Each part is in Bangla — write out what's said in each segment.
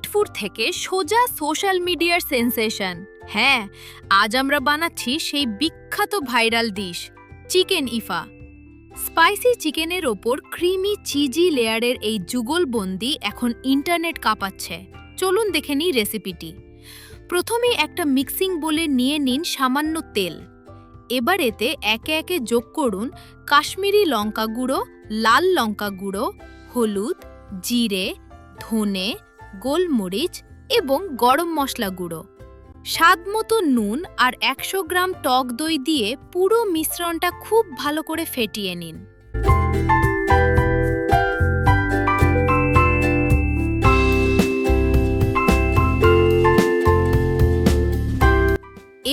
স্ট্রিট ফুড থেকে সোজা সোশ্যাল মিডিয়ার সেন্সেশন। হ্যাঁ, আজ আমরা বানাচ্ছি সেই বিখ্যাত viral dish chicken Ifa. Spicy চিকেনের ওপর ক্রিমি চিজি লেয়ারের এই যুগলবন্দি এখন ইন্টারনেট কাঁপাচ্ছে। চলুন দেখে নিই রেসিপিটি। প্রথমেই একটা মিক্সিং বোলে নিয়ে নিন সামান্য তেল। এবার এতে একে একে যোগ করুন কাশ্মীরি লঙ্কা গুঁড়ো, লাল লঙ্কা গুঁড়ো, হলুদ, জিরে, ধনে, গোলমরিচ এবং গরম মশলা গুঁড়ো। স্বাদমতো নুন আর 100 গ্রাম টক দই দিয়ে পুরো মিশ্রণটা খুব ভালো করে ফেটিয়ে নিন।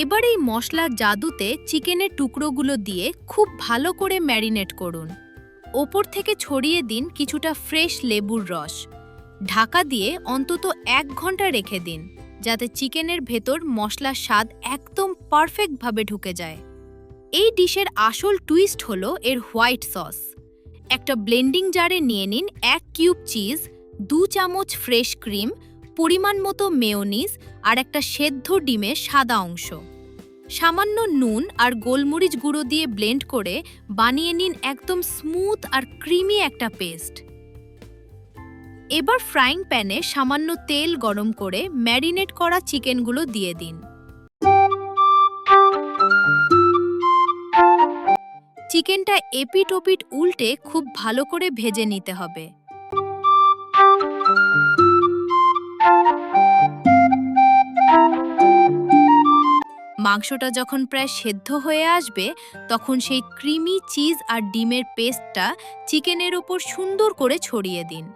এবার এই মশলার জাদুতে চিকেনের টুকরোগুলো দিয়ে খুব ভালো করে ম্যারিনেট করুন। ওপর থেকে ছড়িয়ে দিন কিছুটা ফ্রেশ লেবুর রস। ঢাকা দিয়ে অন্তত 1 ঘন্টা রেখে দিন, যাতে চিকেনের ভেতর মশলার স্বাদ একদম পারফেক্টভাবে ঢুকে যায়। এই ডিশের আসল টুইস্ট হলো এর হোয়াইট সস। একটা ব্লেন্ডিং জারে নিয়ে নিন 1 কিউব চিজ, 2 চামচ ফ্রেশ ক্রিম, পরিমাণ মতো মেয়োনিজ আর একটা সেদ্ধ ডিমের সাদা অংশ। সামান্য নুন আর গোলমরিচ গুঁড়ো দিয়ে ব্লেন্ড করে বানিয়ে নিন একদম স্মুথ আর ক্রিমি একটা পেস্ট। এবার ফ্রাইং প্যানে সামান্য তেল গরম করে ম্যারিনেট করা চিকেনগুলো দিয়ে দিন। চিকেনটা এপিট ওপিট উল্টে খুব ভালো করে ভেজে নিতে হবে। মাংসটা যখন প্রায় সেদ্ধ হয়ে আসবে, তখন সেই ক্রিমি চিজ আর ডিমের পেস্টটা চিকেনের ওপর সুন্দর করে ছড়িয়ে দিন।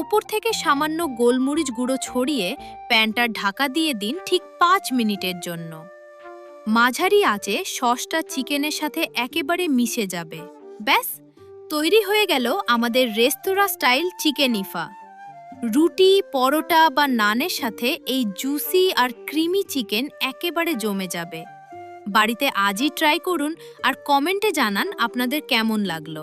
ওপর থেকে সামান্য গোলমরিচ গুঁড়ো ছড়িয়ে প্যানটার ঢাকা দিয়ে দিন ঠিক 5 মিনিটের জন্য। মাঝারি আঁচে সসটা চিকেনের সাথে একেবারে মিশে যাবে। ব্যাস, তৈরি হয়ে গেল আমাদের রেস্তোরাঁ স্টাইল চিকেন ইফা। রুটি, পরোটা বা নানের সাথে এই জুসি আর ক্রিমি চিকেন একেবারে জমে যাবে। বাড়িতে আজই ট্রাই করুন আর কমেন্টে জানান আপনাদের কেমন লাগলো।